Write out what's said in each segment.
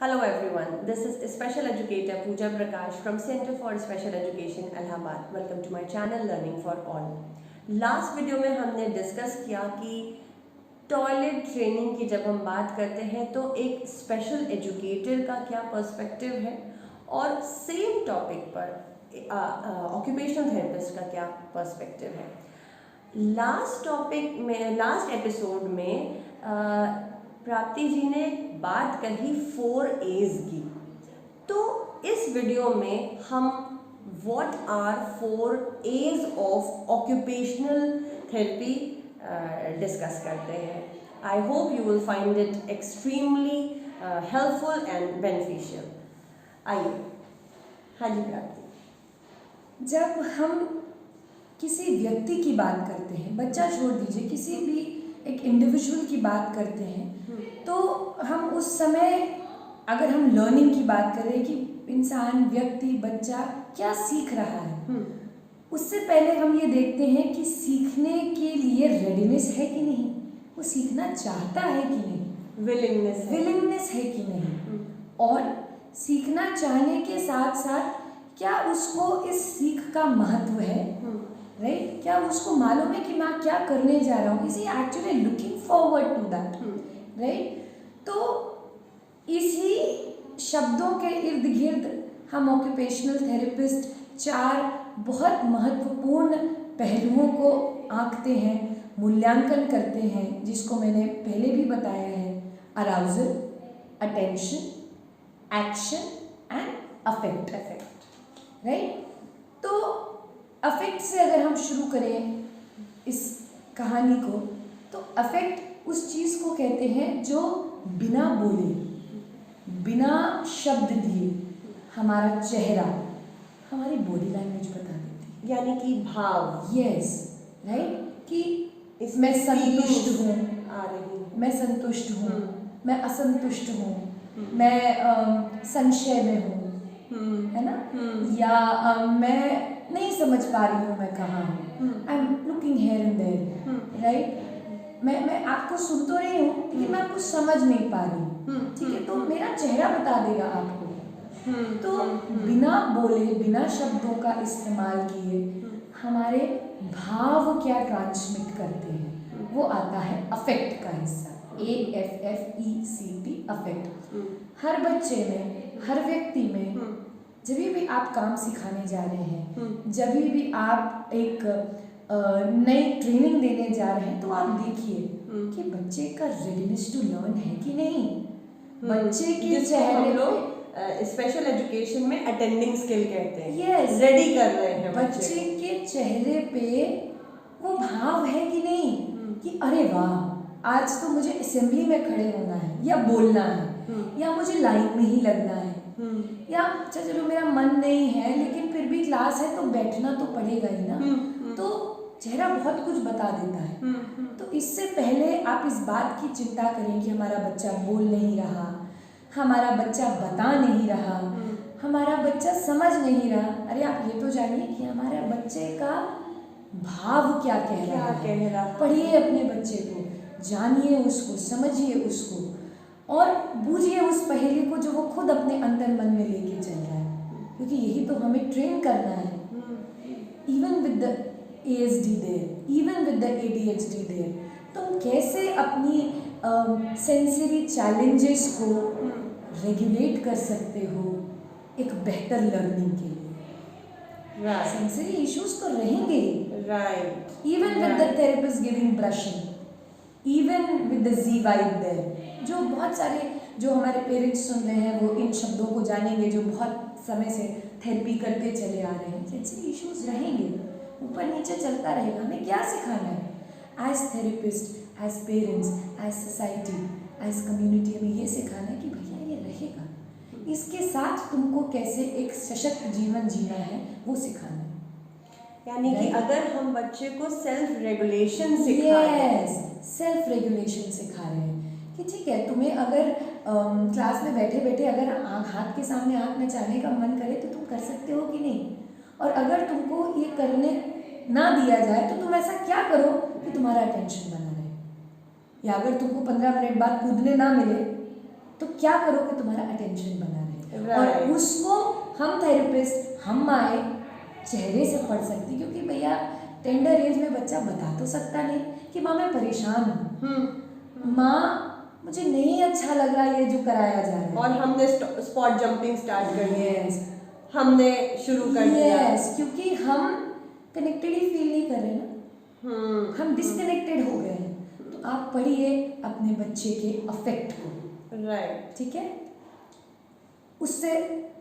Hello everyone, this is Special Educator Pooja Prakash from Center for Special Education Allahabad. Welcome to my channel Learning for All. Last video में हमने discuss किया कि toilet training की जब हम बात करते हैं तो एक स्पेशल एजुकेटर का क्या पर्सपेक्टिव है और सेम टॉपिक पर ऑक्यूपेशनल थेरेपिस्ट का क्या पर्सपेक्टिव है। लास्ट एपिसोड में प्राप्ति जी ने बात कही 4 A's की। तो इस वीडियो में हम what are 4 A's of occupational therapy discuss करते हैं। I hope you will find it extremely helpful and beneficial. आइए। हाँ जी प्राप्ति। जब हम किसी व्यक्ति की बात करते हैं, बच्चा छोड़ दीजिए, किसी भी एक इंडिविजुअल की बात करते हैं, तो हम उस समय अगर हम लर्निंग की बात करें कि इंसान, व्यक्ति, बच्चा क्या सीख रहा है, उससे पहले हम ये देखते हैं कि सीखने के लिए रेडीनेस है कि नहीं, वो सीखना चाहता है कि नहीं, विलिंगनेस है कि नहीं, और सीखना चाहने के साथ साथ क्या उसको इस सीख का महत्व है, राइट? क्या उसको मालूम है कि मैं क्या करने जा रहा हूँ, is he actually looking forward to that, right? तो इसी शब्दों के इर्द गिर्द हम ऑक्यूपेशनल थेरेपिस्ट 4 बहुत महत्वपूर्ण पहलुओं को आंकते हैं, मूल्यांकन करते हैं, जिसको मैंने पहले भी बताया है: arousal, attention, action and affect, right? तो अफेक्ट से अगर हम शुरू करें इस कहानी को, तो अफेक्ट उस चीज़ को कहते हैं जो बिना बोले, बिना शब्द दिए हमारा चेहरा, हमारी बॉडी लैंग्वेज बता देती है, यानी कि भाव। Yes, right? कि मैं संतुष्ट हूँ, मैं संतुष्ट हूँ, मैं असंतुष्ट हूँ, मैं संशय में हूँ, है ना? या मैं नहीं समझ पा रही हूँ मैं कहाँ हूँ, I am looking here and there, right? मैं आपको सुन तो रही हूँ लेकिन मैं आपको समझ नहीं पा रही हूँ, ठीक है? तो मेरा चेहरा बता देगा आपको। तो बिना बोले, बिना शब्दों का इस्तेमाल किए हमारे भाव क्या ट्रांसमिट करते हैं, वो आता है अफेक्ट का हिस्सा, AFFECT, अफेक्ट। हर बच्चे में, हर व्यक्ति में, जब भी आप काम सिखाने जा रहे हैं, जब भी आप एक नई ट्रेनिंग देने जा रहे हैं, तो आप देखिए कि बच्चे का रेडीनेस टू लर्न है कि नहीं। बच्चे के चेहरे पे, स्पेशल एजुकेशन में अटेंडिंग स्किल कहते हैं, यस, रेडी कर रहे हैं बच्चे के चेहरे पे वो भाव है कि नहीं कि अरे वाह, आज तो मुझे असेंबली में खड़े होना है या बोलना है, या मुझे लाइन में ही लगना है, या अच्छा चलो मेरा मन नहीं है लेकिन फिर भी क्लास है तो बैठना तो पड़ेगा ही ना। तो चेहरा बहुत कुछ बता देता है। तो इससे पहले आप इस बात की चिंता करें कि हमारा बच्चा बोल नहीं रहा, हमारा बच्चा बता नहीं रहा, हमारा बच्चा समझ नहीं रहा। अरे आप ये तो जानिए कि हमारे बच्चे का भाव क्या कह रहा है। पढ़िए अपने बच्चे को, जानिए उसको, समझिए उसको और बूझिए उस पहेली को जो वो खुद अपने अंदर मन में लेके चल रहा है, क्योंकि यही तो हमें ट्रेन करना है। Even with the ASD there, even with the ADHD there, तुम कैसे अपनी सेंसरी चैलेंजेस को रेगुलेट कर सकते हो एक बेहतर लर्निंग के लिए। सेंसरी इश्यूज तो रहेंगे, right? Even with the therapist giving brushing, even with the Z vibe there, जो बहुत सारे जो हमारे पेरेंट्स सुन रहे हैं वो इन शब्दों को जानेंगे, जो बहुत समय से थेरेपी करते चले आ रहे हैं। सेंसरी इश्यूज रहेंगे, ऊपर नीचे चलता रहेगा। हमें क्या सिखाना है as therapist, as parents, as society, as community? हमें ये सिखाना है कि भैया ये रहेगा, इसके साथ तुमको कैसे एक सशक्त जीवन जीना है वो सिखाना है। यानी कि अगर हम बच्चे को सेल्फ रेगुलेशन सिखा रहे हैं, सेल्फ रेगुलेशन सिखा रहे हैं कि ठीक है, तुम्हें अगर क्लास में बैठे बैठे अगर हाथ के सामने आँख नचाने का मन करे तो तुम कर सकते हो कि नहीं, और अगर तुमको ये करने ना दिया जाए तो तुम ऐसा क्या करो कि तुम्हारा अटेंशन बना रहे, या अगर तुमको 15 मिनट बाद कूदने ना मिले तो क्या करो कि तुम्हारा अटेंशन बना रहे। Right. और उसको हम थेरेपिस्ट, हम माएँ चेहरे से पढ़ सकती, क्योंकि भैया टेंडर एज में बच्चा बता तो सकता नहीं कि माँ मैं परेशान हूँ, माँ मुझे नहीं अच्छा लग रहा ये जो कराया जा रहा है, और हमने स्पॉट जंपिंग स्टार्ट कर दिया, Yes. हमने शुरू कर दिया। Yes, क्योंकि हम कनेक्टेड ही फील नहीं कर रहे ना, हम डिस्कनेक्टेड हो गए हैं। तो आप पढ़िए अपने बच्चे के अफेक्ट को, राइट। ठीक है। उससे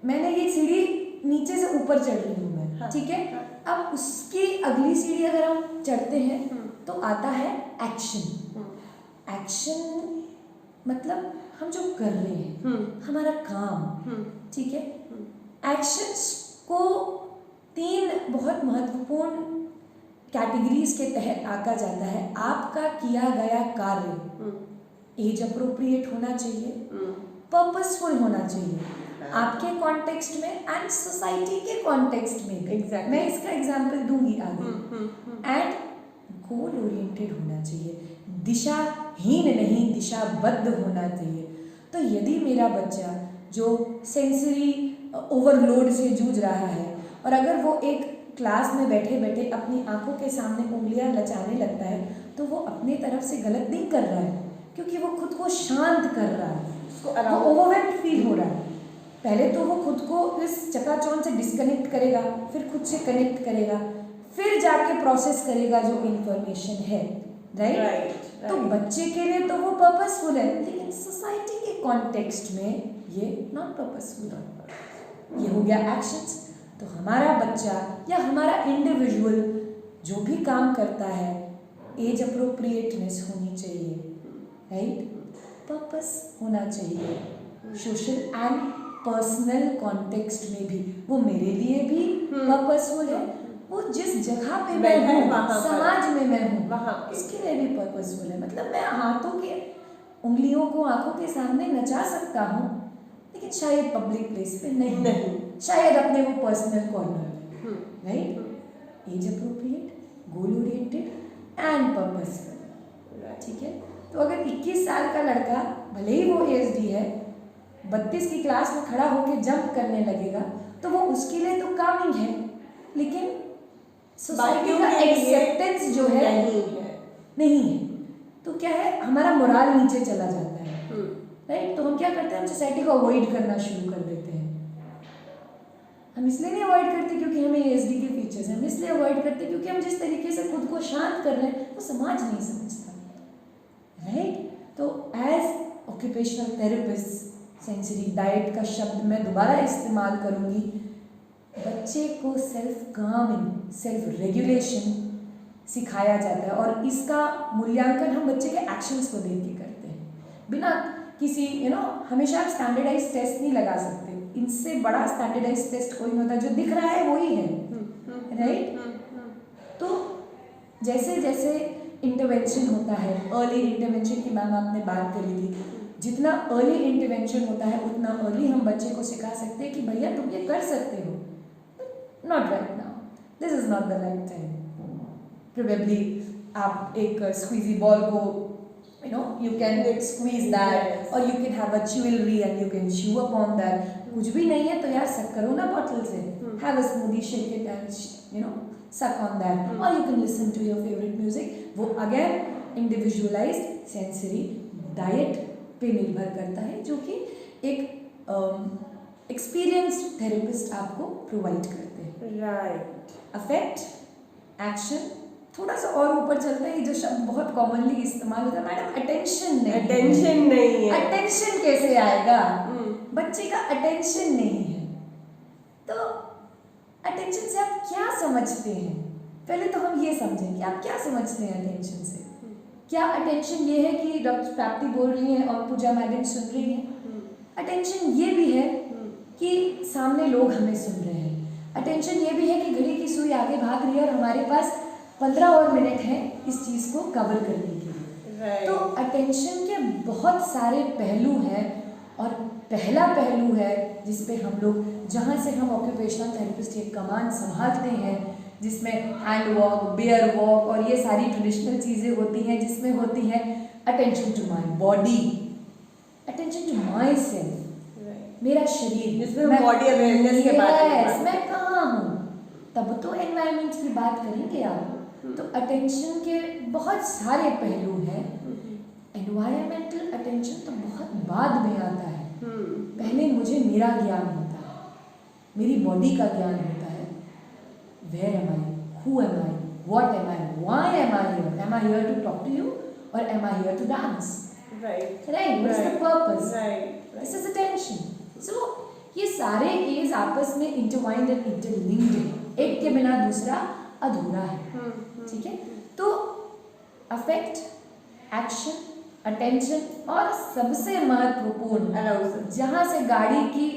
मैंने ये सीढ़ी नीचे से ऊपर चढ़ रही हूँ मैं, हाँ, ठीक है। हाँ। अब उसकी अगली सीढ़ी अगर हम चढ़ते हैं तो आता है एक्शन। एक्शन मतलब हम जो कर रहे हैं, हमारा काम, ठीक है। एक्शंस को 3 बहुत महत्वपूर्ण कैटेगरीज के तहत आंका जाता है। आपका किया गया कार्य एज अप्रोप्रिएट होना चाहिए, पर्पसफुल होना चाहिए, आपके कॉन्टेक्स्ट में एंड सोसाइटी के कॉन्टेक्स्ट में भी। Exactly. मैं इसका एग्जांपल दूंगी आगे। एंड गोल ओरिएंटेड होना चाहिए, दिशाहीन नहीं, दिशाबद्ध होना चाहिए। तो यदि मेरा बच्चा जो सेंसरी ओवरलोड से जूझ रहा है, और अगर वो एक क्लास में बैठे बैठे अपनी आंखों के सामने उंगलियां लचाने लगता है, तो वो अपने तरफ से गलत नहीं कर रहा है, क्योंकि वो खुद को शांत कर रहा है, वो ओवरवेल्म्ड फील हो रहा है। पहले तो वो खुद को इस चकाचौंध से डिस्कनेक्ट करेगा, फिर खुद से कनेक्ट करेगा, फिर जाके प्रोसेस करेगा जो इंफॉर्मेशन है, राइट। तो बच्चे के लिए तो वो पर्पसफुल है, लेकिन सोसाइटी के कॉन्टेक्स्ट में ये नॉट पर्पसफुल। ये हो गया एक्शंस। तो हमारा बच्चा या हमारा इंडिविजुअल जो भी काम करता है, एज अप्रोप्रिएटनेस होनी चाहिए, राइट, पर्पस होना चाहिए। सोशल एंड पर्सनल कॉन्टेक्स्ट में भी वो मेरे लिए भी पर्पसफुल है, वो जिस जगह पे मैं हूँ, समाज में मैं हूँ, इसके लिए भी पर्पसफुल है। मतलब मैं हाथों के उंगलियों को आंखों के सामने नचा सकता हूँ, लेकिन शायद पब्लिक प्लेस पे नहीं, शायद अपने वो पर्सनल कॉर्नर में, right. Age appropriate, goal oriented and purposeful, ठीक है। तो अगर 21 साल का लड़का भले ही वो एएसडी है, 32 की क्लास में खड़ा होकर जंप करने लगेगा, तो वो उसके लिए तो कामिंग है, लेकिन सोसाइटी का एक्सेप्टेंस जो है नहीं है। तो क्या है, हमारा मोराल नीचे चला जाता है, राइट। तो हम क्या करते हैं, हम सोसाइटी को अवॉइड करना शुरू कर देते हैं। हम इसलिए नहीं अवॉइड करते क्योंकि हमें एएसडी के फीचर्स हैं, हम इसलिए अवॉइड करते क्योंकि हम जिस तरीके से खुद को शांत कर रहे हैं वो समाज नहीं समझता, राइट। तो as occupational therapist, sensory diet का शब्द मैं दोबारा इस्तेमाल करूंगी। बच्चे को सेल्फ कामिंग, सेल्फ रेगुलेशन सिखाया जाता है, और इसका मूल्यांकन हम बच्चे के एक्शंस को देख के करते हैं, बिना किसी हमेशा आप स्टैंडर्डाइज टेस्ट नहीं लगा सकते। इनसे बड़ा स्टैंडर्डाइज टेस्ट कोई नहीं होता, जो दिख रहा है वही है, राइट। तो जैसे जैसे इंटरवेंशन होता है, अर्ली इंटरवेंशन की मैम आपने बात करी थी, जितना अर्ली इंटरवेंशन होता है उतना अर्ली हम बच्चे को सिखा सकते हैं कि भैया तुम ये कर सकते हो, not right now, this is not the right time. Probably आप एक स्क्वीजी बॉल को you can squeeze that, or you can have a jewelry and you can chew upon that. कुछ भी नहीं है तो यार सक करो ना बॉटल से, have a smoothie, shake it and suck on that, or you can listen to your favorite music. वो again individualized sensory diet पे निर्भर करता है, जो कि एक experienced therapist आपको provide करते हैं, राइट। अफेक्ट, एक्शन, थोड़ा सा और ऊपर चलते हैं, जो शब्द बहुत कॉमनली इस्तेमाल होता है, मैडम अटेंशन नहीं है। अटेंशन कैसे आएगा, बच्चे का अटेंशन नहीं है। तो अटेंशन से आप क्या समझते हैं, पहले तो हम ये समझें कि आप क्या समझते हैं अटेंशन से। क्या अटेंशन ये है कि डॉक्टर प्राप्ति बोल रही हैं और पूजा मैडम सुन रही हैं? अटेंशन ये भी है कि सामने लोग हमें सुन रहे हैं। अटेंशन ये भी है कि घड़ी की सुई आगे भाग रही है और हमारे पास 15 और मिनट हैं इस चीज़ को कवर करने के लिए। तो अटेंशन के बहुत सारे पहलू हैं, और पहला पहलू है जिस पे हम लोग, जहाँ से हम ऑक्यूपेशनल थेरेपिस्ट ये कमान संभालते हैं, जिसमें हैंड वॉक, बेयर वॉक और ये सारी ट्रेडिशनल चीज़ें होती हैं, जिसमें होती है attention to my body, attention attention to my self, मेरा शरीर, जिसमें हम बॉडी अवेयरनेस के बारे में yes, मैं कहाँ हूँ, तब तो एनवायरनमेंट की बात करेंगे आप। तो अटेंशन के बहुत सारे पहलू हैं। एनवायरमेंटल अटेंशन तो बहुत बाद में आता है। पहले मुझे मेरा ज्ञान होता है, मेरी बॉडी का ज्ञान होता है। Where am I, who am I, what am I, why am I here, am I here to talk to you और am I here to dance, right, what is the purpose, right, this is attention. So ये सारे as आपस में intertwined and interlinked है, एक के बिना दूसरा अधूरा है, ठीक है। तो अफेक्ट, एक्शन, अटेंशन और सबसे महत्वपूर्ण अराउजल, जहाँ से गाड़ी की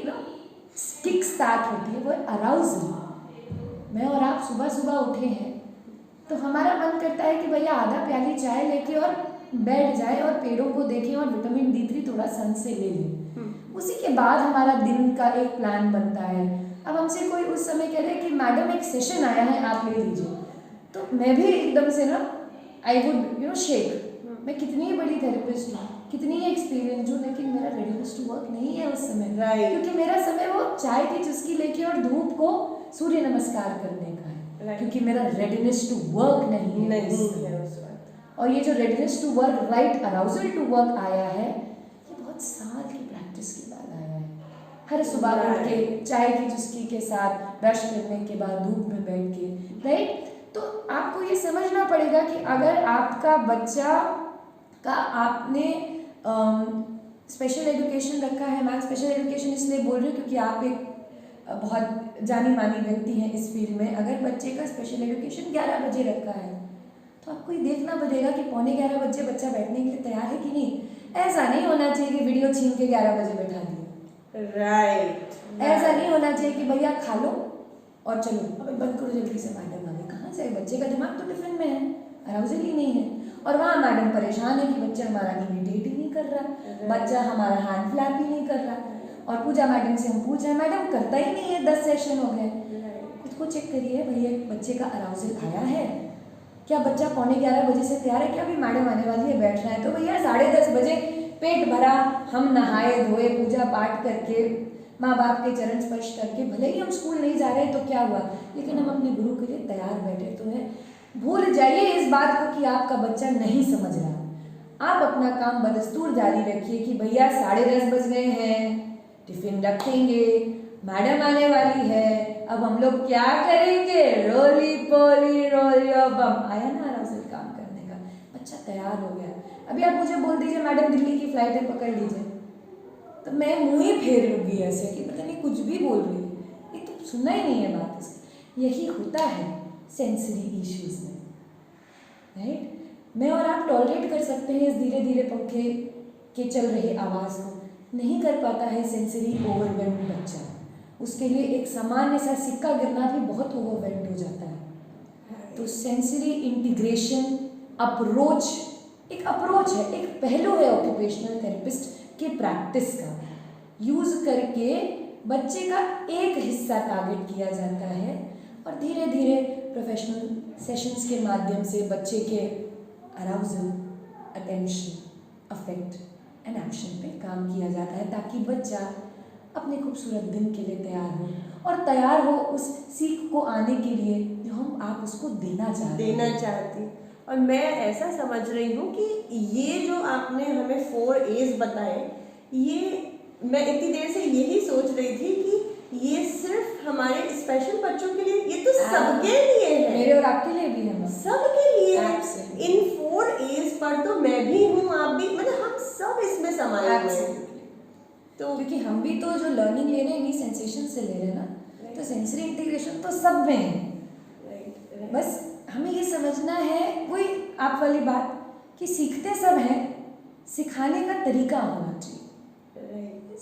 किक स्टार्ट होती है वो है अराउजल। मैं और आप सुबह सुबह उठे हैं तो हमारा मन करता है कि भैया आधा प्याली चाय लेके और बैठ जाए और पेड़ों को देखें और विटामिन D3 थोड़ा सन से ले लें। उसी के बाद हमारा दिन का एक प्लान बनता है। अब हमसे कोई उस समय कह रहे कि मैडम एक सेशन आया है आप ले लीजिए, तो मैं भी एकदम से ना आई वुड शेक। मैं कितनी ही बड़ी थेरेपिस्ट हूँ, कितनी ही एक्सपीरियंस हूँ, लेकिन मेरा रेडीनेस टू वर्क नहीं है उस समय, क्योंकि मेरा समय वो चाय की चुस्की लेके और धूप को सूर्य नमस्कार करने का है, क्योंकि मेरा रेडीनेस टू वर्क नहीं है उस वक्त। और ये जो readiness to work, right arousal to work आया है, ये बहुत साल की प्रैक्टिस के बाद आया है। हर सुबह उठ के चाय की चुस्की के साथ ब्रश करने के बाद धूप में बैठ के, राइट। तो आपको ये समझना पड़ेगा कि अगर आपका बच्चा का आपने स्पेशल एजुकेशन रखा है, मैं स्पेशल एजुकेशन इसलिए बोल रही हूँ क्योंकि आप एक बहुत जानी मानी व्यक्ति हैं इस फील्ड में। अगर बच्चे का स्पेशल एजुकेशन 11 बजे रखा है तो आपको ये देखना पड़ेगा कि 11:45 बजे बच्चा बैठने के लिए तैयार है कि नहीं। ऐसा नहीं होना चाहिए कि वीडियो छीन के 11 बजे बैठा दिया, राइट। ऐसा नहीं होना चाहिए कि भैया खा लो और चलो अब बंद करो जल्दी से, मैडम आ गई। कहाँ से बच्चे का दिमाग तो टिफिन में है, अराउजल ही नहीं है। और वहाँ मैडम परेशान है कि बच्चा हमारा इमिटेट ही नहीं कर रहा, बच्चा हमारा हैंड फ्लैप ही नहीं कर रहा। और पूजा मैडम से हम पूछ रहे हैं, मैडम करता ही नहीं है, 10 सेशन हो गए। खुद को चेक करिए भैया, बच्चे का अराउजल आया है क्या? बच्चा 11:15 बजे से तैयार है क्या? अभी मैडम आने वाली है, बैठ रहा है। तो भैया 10:30 बजे पेट भरा, हम नहाए धोए पूजा पाठ करके माँ बाप के चरण स्पर्श करके, भले ही हम स्कूल नहीं जा रहे तो क्या हुआ, लेकिन हम अपने गुरु के लिए तैयार बैठे तो हैं। भूल जाइए इस बात को कि आपका बच्चा नहीं समझ रहा। आप अपना काम बदस्तूर जारी रखिए कि भैया 10:30 बज गए हैं, टिफिन रखेंगे, मैडम आने वाली है, अब हम लोग क्या करेंगे, रोली पोली रोल योर बम। आया ना अराउजल काम करने का, बच्चा तैयार हो गया। अभी आप मुझे बोल दीजिए मैडम दिल्ली की फ्लाइट है पकड़ लीजिए, तो मैं मुँह ही फेर लूँगी ऐसे कि पता नहीं कुछ भी बोल रही है, ये तो सुनना ही नहीं है बात इसकी। यही होता है सेंसरी इश्यूज में, राइट। मैं और आप टॉलरेट कर सकते हैं इस धीरे धीरे पंखे के चल रहे आवाज़ को, नहीं कर पाता है सेंसरी ओवरवेल्म्ड बच्चा। उसके लिए एक सामान्य सा सिक्का गिरना भी बहुत ओवरवेल्म्ड हो जाता है। तो सेंसरी इंटीग्रेशन अप्रोच एक अप्रोच है, एक पहलू है ऑक्यूपेशनल थेरेपिस्ट के प्रैक्टिस का। यूज़ करके बच्चे का एक हिस्सा टारगेट किया जाता है और धीरे धीरे प्रोफेशनल सेशंस के माध्यम से बच्चे के arousal, attention, affect and action पे काम किया जाता है, ताकि बच्चा अपने खूबसूरत दिन के लिए तैयार हो और तैयार हो उस सीख को आने के लिए जो हम आप उसको देना चाहती। और मैं ऐसा समझ रही हूँ कि ये जो आपने हमें 4 A's बताए, ये मैं इतनी देर से यही सोच रही थी कि ये सिर्फ हमारे स्पेशल बच्चों के लिए, ये तो सबके लिए है, मेरे और आपके लिए भी है, सबके लिए है। इन 4 A's पर तो मैं भी हूँ, आप भी, मतलब हम सब इसमें समाये हुए हैं। तो क्योंकि हम भी तो जो लर्निंग ले रहे हैं इन्हीं सेंसेशन से ले रहे हैं ना, तो सेंसरी इंटीग्रेशन तो सब में है। बस हमें ये समझना है, वही आप वाली बात कि सीखते सब हैं, सिखाने का तरीका होना चाहिए।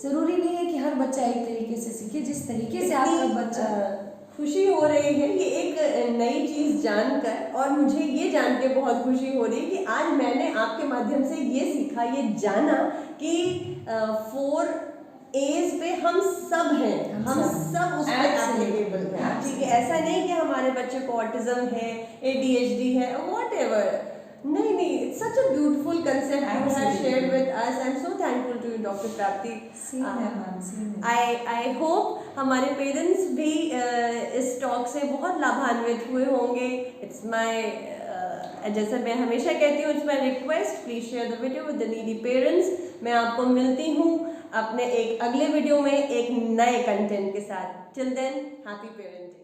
ज़रूरी नहीं है कि हर बच्चा एक तरीके से सीखे, जिस तरीके से आपका बच्चा। खुशी हो रही है ये एक नई चीज़ जानकर, और मुझे ये जान के बहुत खुशी हो रही है कि आज मैंने आपके माध्यम से ये सीखा, ये जाना कि 4 A's पे हम सब हैं, हम सब उस पर एप्लीकेबल हैं, ठीक है। ऐसा नहीं कि हमारे बच्चे को ऑटिज्म है, ADHD है, व्हाटएवर, नहीं नहीं, it's such a beautiful concept you have Absolutely. shared with us. I'm so thankful to you, Dr. Prapti. Same है मैम, same है। I hope हमारे पेरेंट्स भी इस टॉक से बहुत लाभान्वित हुए होंगे। It's my जैसे मैं हमेशा कहती हूँ, it's my request, please share the video with the needy parents. मैं आपको मिलती हूँ अपने एक अगले वीडियो में एक नए कंटेंट के साथ। Till then, happy parenting.